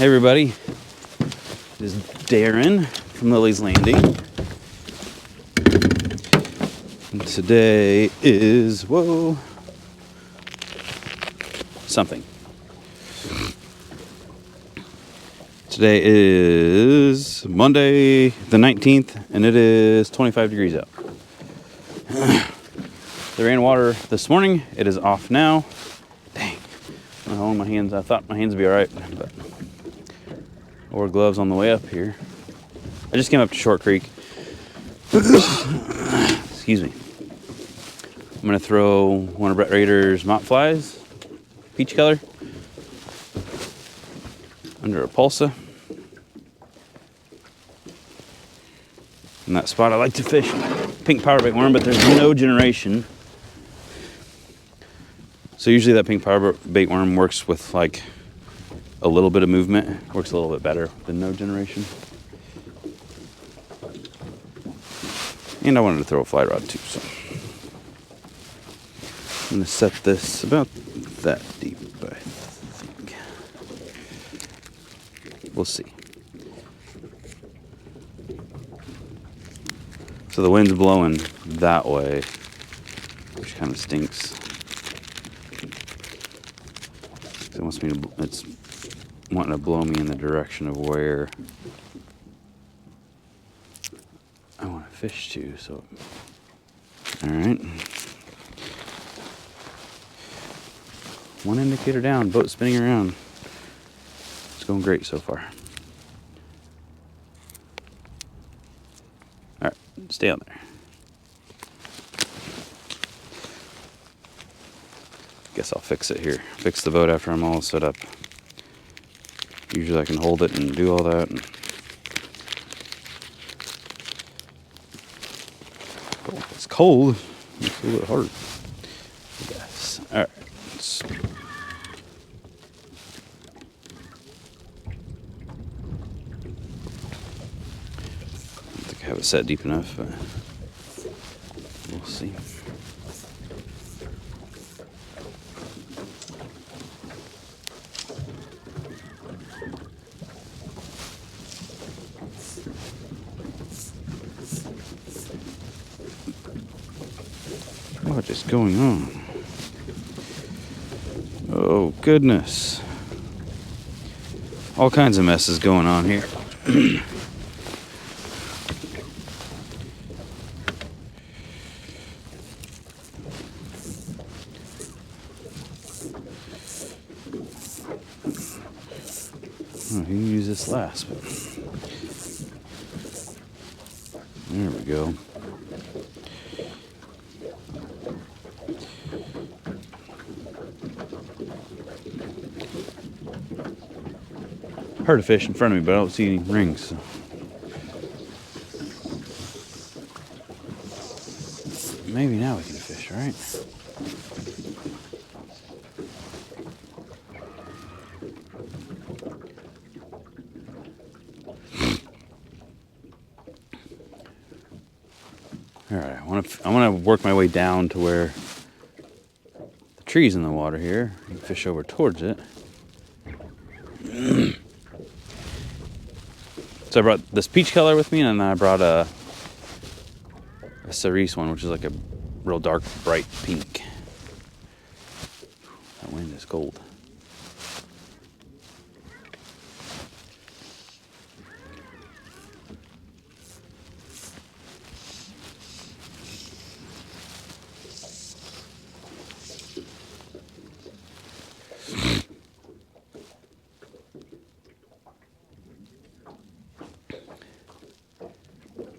everybody, it is Darin from Lilley's Landing. And today is, something. Today is Monday the 19th, and it is 25 degrees out. The rain water this morning, it is off now. Dang, I don't own my hands. I thought my hands would be all right, but I wore gloves on the way up here. I just came up to Short Creek. Excuse me. I'm gonna throw one of Brett Rader's mop flies, peach color, under a pulsa. In that spot I like to fish pink powerbait worm, but there's no generation. So usually that pink powerbait worm works with like a little bit of movement. Works a little bit better than no generation. And I wanted to throw a fly rod too, so I'm gonna set this about that deep, I think. We'll see. So the wind's blowing that way, which kind of stinks. It wants me to, it's wanting to blow me in the direction of where I want to fish to, so. All right. One indicator down, boat spinning around. It's going great so far. All right, stay on there. Guess I'll fix it here. Fix the boat after I'm all set up. Usually I can hold it and do all that. Oh, it's cold. It's a little bit hard. Yes. All right. I don't think I have it set deep enough, but we'll see. What is going on? Oh, goodness. All kinds of messes going on here. Oh, you can use this last, but there we go. Heard a fish in front of me, but I don't see any rings. So. Maybe now we can fish, right? All right, I want to work my way down to where the tree's in the water here. I can fish over towards it. So I brought this peach color with me, and then I brought a cerise one, which is like a real dark, bright pink. That wind is cold.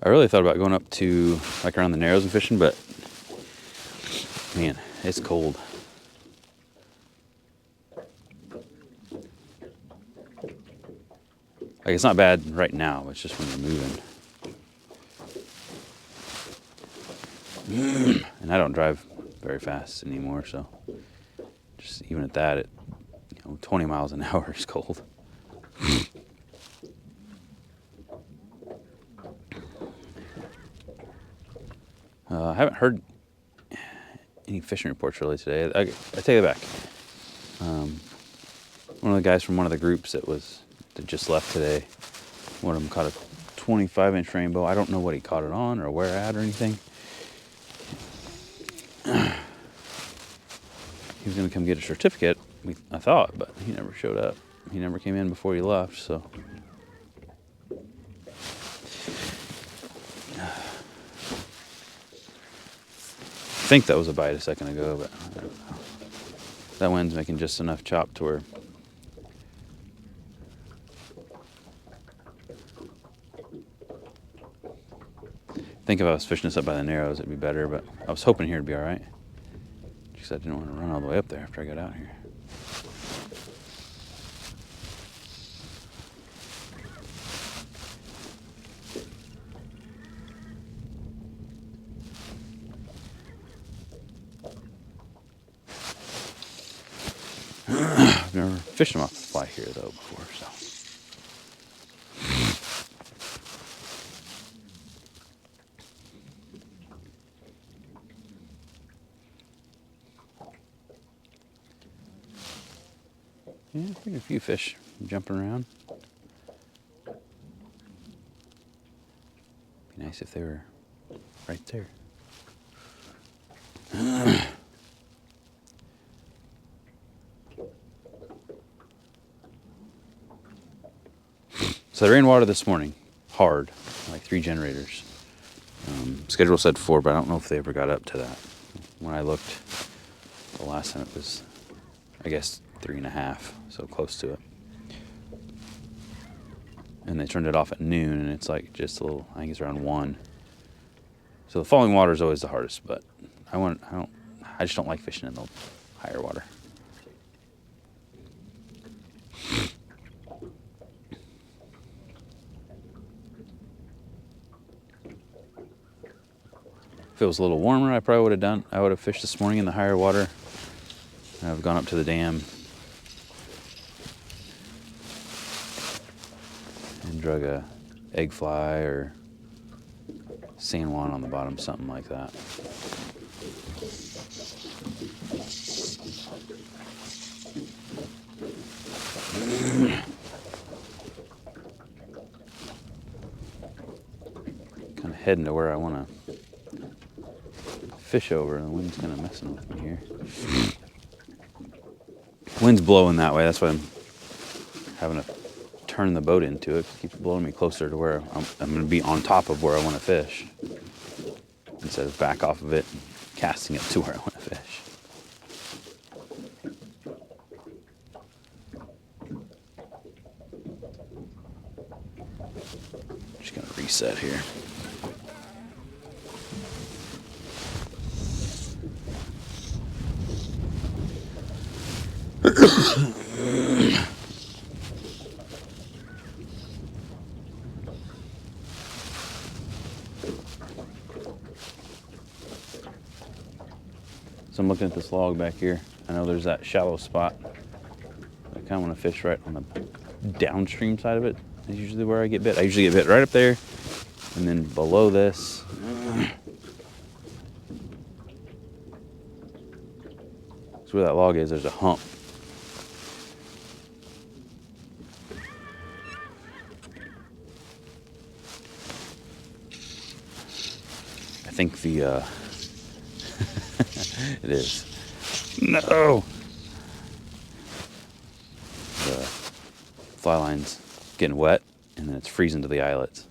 I really thought about going up to like around the Narrows and fishing, but man, it's cold. Like, it's not bad right now, it's just when you're moving. And I don't drive very fast anymore, so just even at that, 20 miles an hour is cold. I haven't heard any fishing reports really today. I take it back. One of the guys from one of the groups that was that just left today. One of them caught a 25-inch rainbow. I don't know what he caught it on or where at or anything. He was going to come get a certificate, I thought, but he never showed up. He never came in before he left, so. I think that was a bite a second ago, but I don't know. That wind's making just enough chop to where I think if I was fishing this up by the Narrows, it'd be better, but I was hoping here it'd be all right. Just I didn't want to run all the way up there after I got out here. I've never fished them off the fly here though before, so. Yeah, I think a few fish jumping around. Be nice if they were right there. So the rainwater this morning, hard, like 3 generators. Schedule said 4, but I don't know if they ever got up to that. When I looked, the last time it was, I guess, 3.5, so close to it. And they turned it off at noon, and it's like just a little, I think it's around 1. So the falling water is always the hardest, but I just don't like fishing in the higher water. If it was a little warmer, I probably would have fished this morning in the higher water. I've gone up to the dam and drug a egg fly or San Juan on the bottom, something like that. Kind of heading to where I want to fish over, and the wind's kind of messing with me here. Wind's blowing that way, that's why I'm having to turn the boat into it. It keeps blowing me closer to where I'm going to be on top of where I want to fish, instead of back off of it and casting it to where I want to fish. Just going to reset here. So I'm looking at this log back here. I know there's that shallow spot. I kind of want to fish right on the downstream side of it. Is usually where I get bit. I usually get bit right up there, and then below this. So where that log is, there's a hump. I think the it is. No! The fly line's getting wet, and then it's freezing to the eyelets.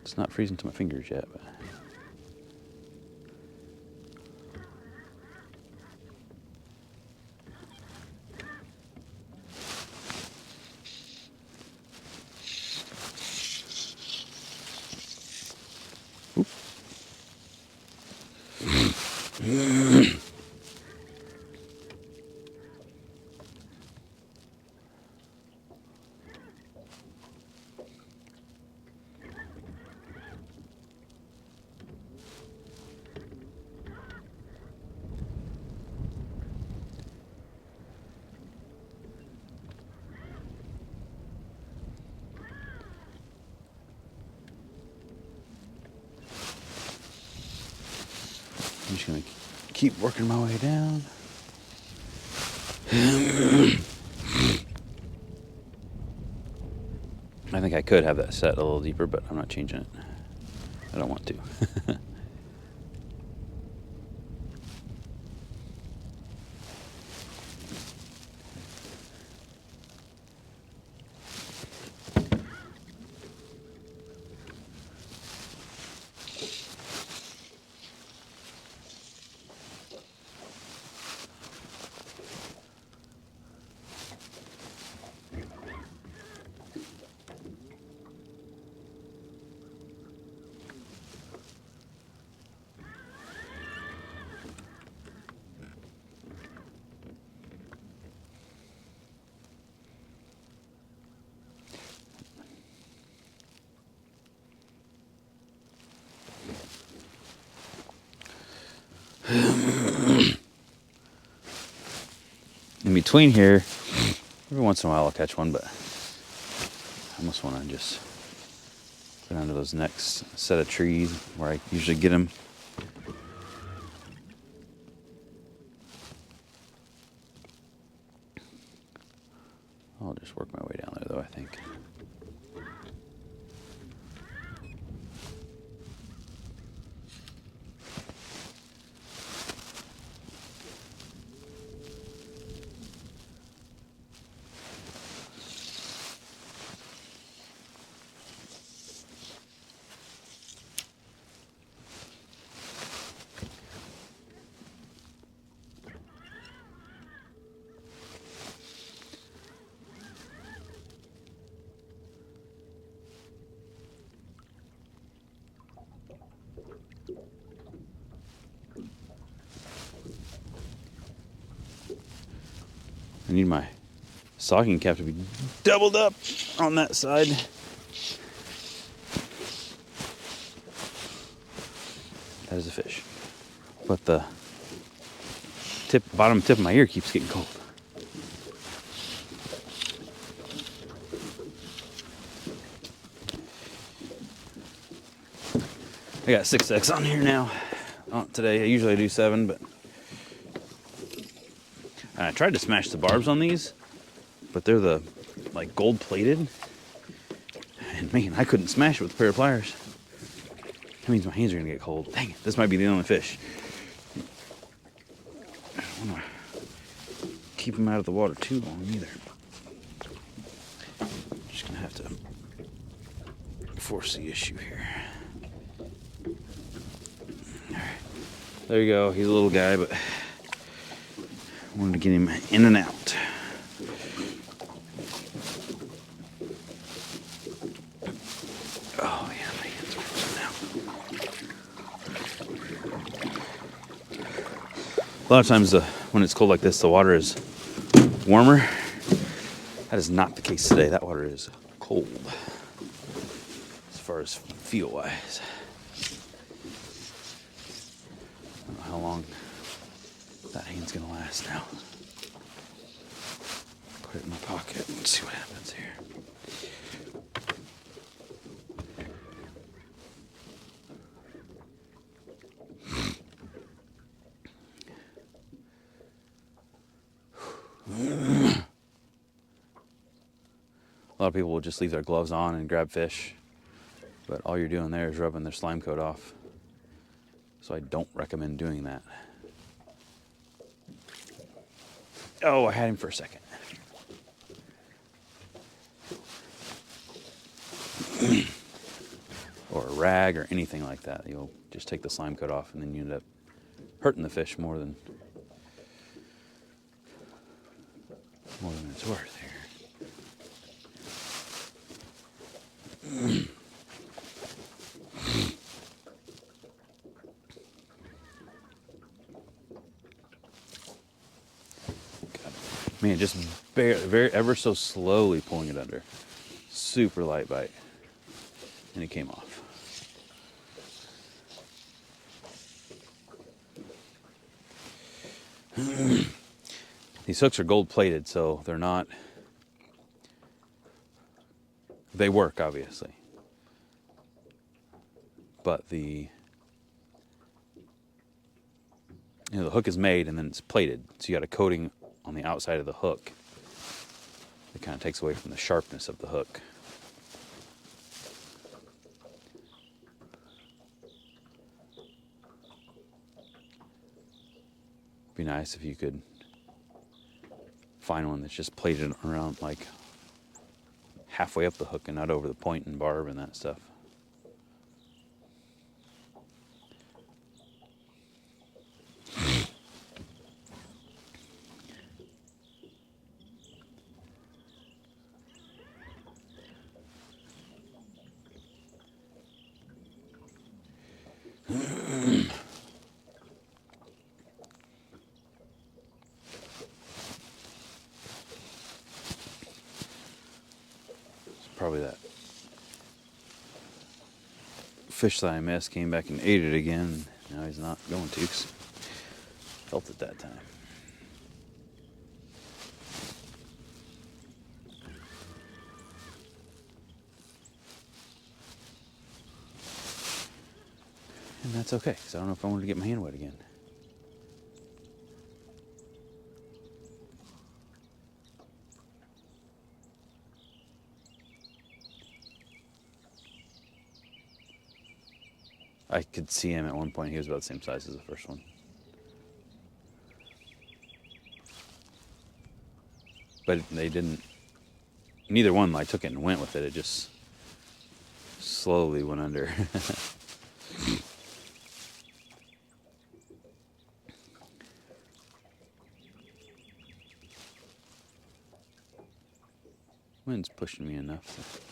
It's not freezing to my fingers yet, but. I'm just gonna keep working my way down. I think I could have that set a little deeper, but I'm not changing it. I don't want to. In between here, every once in a while I'll catch one, but I almost want to just go down to those next set of trees where I usually get them. I'll just work my way down there though, I think. I need my stocking cap to be doubled up on that side. That is a fish. But the bottom tip of my ear keeps getting cold. I got 6X on here now. Today, I usually do 7, but I tried to smash the barbs on these, but they're the like gold plated, and man, I couldn't smash it with a pair of pliers. That means my hands are gonna get cold. Dang it, this might be the only fish. I don't want to keep them out of the water too long either. I'm just gonna have to force the issue here. All right. There you go. He's a little guy, but I wanted to get him in and out. Oh yeah, my hands are frozen now. A lot of times when it's cold like this, the water is warmer. That is not the case today. That water is cold as far as feel-wise. I don't know how long that hand's gonna last now. Put it in my pocket and see what happens here. A lot of people will just leave their gloves on and grab fish, but all you're doing there is rubbing their slime coat off. So I don't recommend doing that. Oh, I had him for a second. Or a rag or anything like that. You'll just take the slime coat off and then you end up hurting the fish more than it's worth here. Man, just very ever so slowly pulling it under. Super light bite. And it came off. These hooks are gold plated, so they're not, they work obviously. But the hook is made and then it's plated. So you got a coating on the outside of the hook. It kind of takes away from the sharpness of the hook. Be nice if you could find one that's just plated around like halfway up the hook and not over the point and barb and that stuff. Probably that fish that I missed came back and ate it again. Now he's not going to, 'cause felt it that time. And that's okay, because I don't know if I wanted to get my hand wet again. I could see him at one point. He was about the same size as the first one. But they didn't, neither one like took it and went with it. It just slowly went under. Wind's pushing me enough.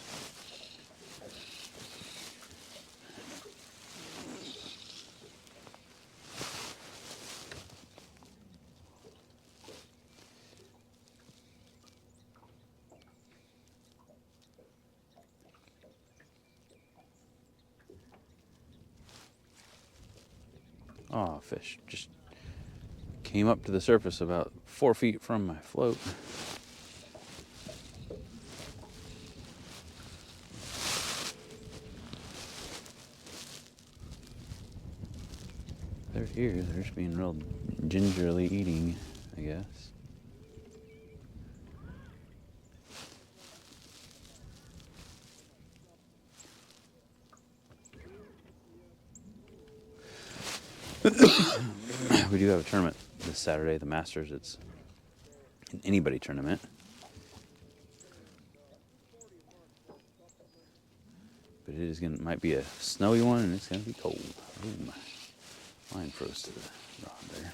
Oh, fish just came up to the surface about 4 feet from my float. They're here. They're just being real gingerly eating, I guess. We do have a tournament this Saturday, the Masters. It's an anybody tournament. But it is might be a snowy one, and it's gonna be cold. Ooh, my line froze to the rod there.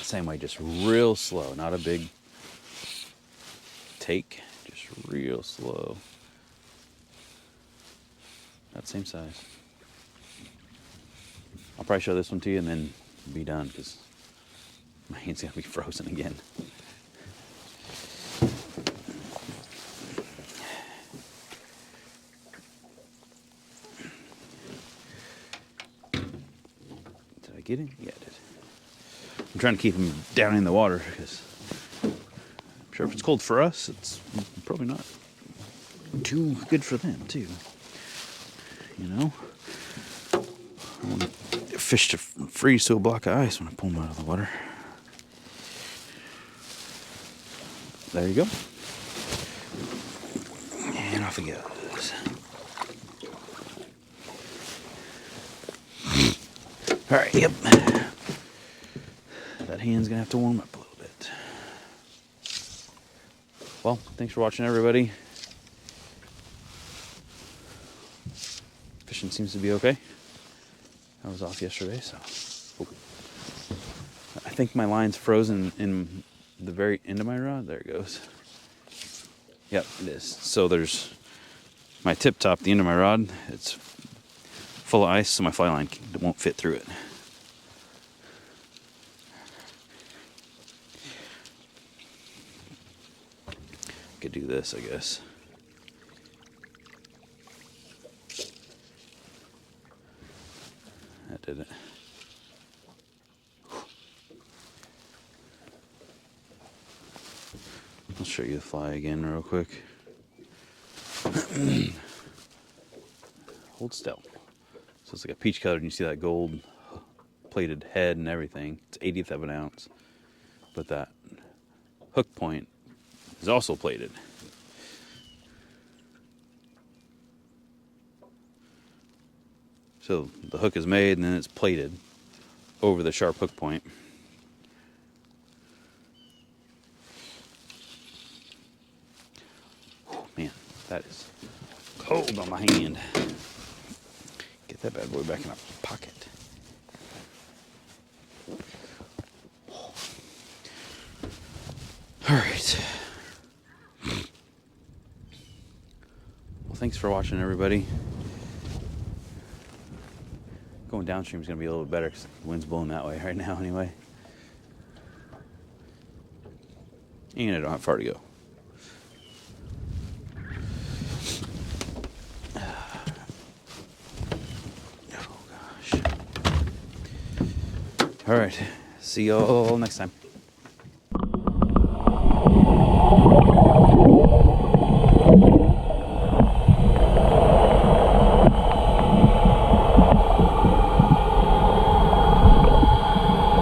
Same way, just real slow, not a big take, just real slow. That same size. I'll probably show this one to you and then be done, because my hand's gonna be frozen again. Did I get him? Yeah, I did. I'm trying to keep him down in the water, because I'm sure if it's cold for us, it's probably not too good for them too. You know, I want fish to freeze to a block of ice when I pull them out of the water. There you go. And off he goes. All right, yep. That hand's gonna have to warm up a little bit. Well, thanks for watching, everybody. Fishing seems to be okay. I was off yesterday, so. Ooh. I think my line's frozen in the very end of my rod. There it goes. Yep, it is. So there's my tip top, the end of my rod. It's full of ice, so my fly line won't fit through it. Could do this, I guess. That did it. I'll show you the fly again real quick. Hold still. So it's like a peach color, and you see that gold plated head and everything. It's 1/80 of an ounce. But that hook point is also plated. So the hook is made and then it's plated over the sharp hook point. Oh man, that is cold on my hand. Get that bad boy back in my pocket. All right. Well, thanks for watching, everybody. Going downstream is going to be a little bit better because the wind's blowing that way right now anyway. And I don't have far to go. Oh gosh. All right. See y'all next time.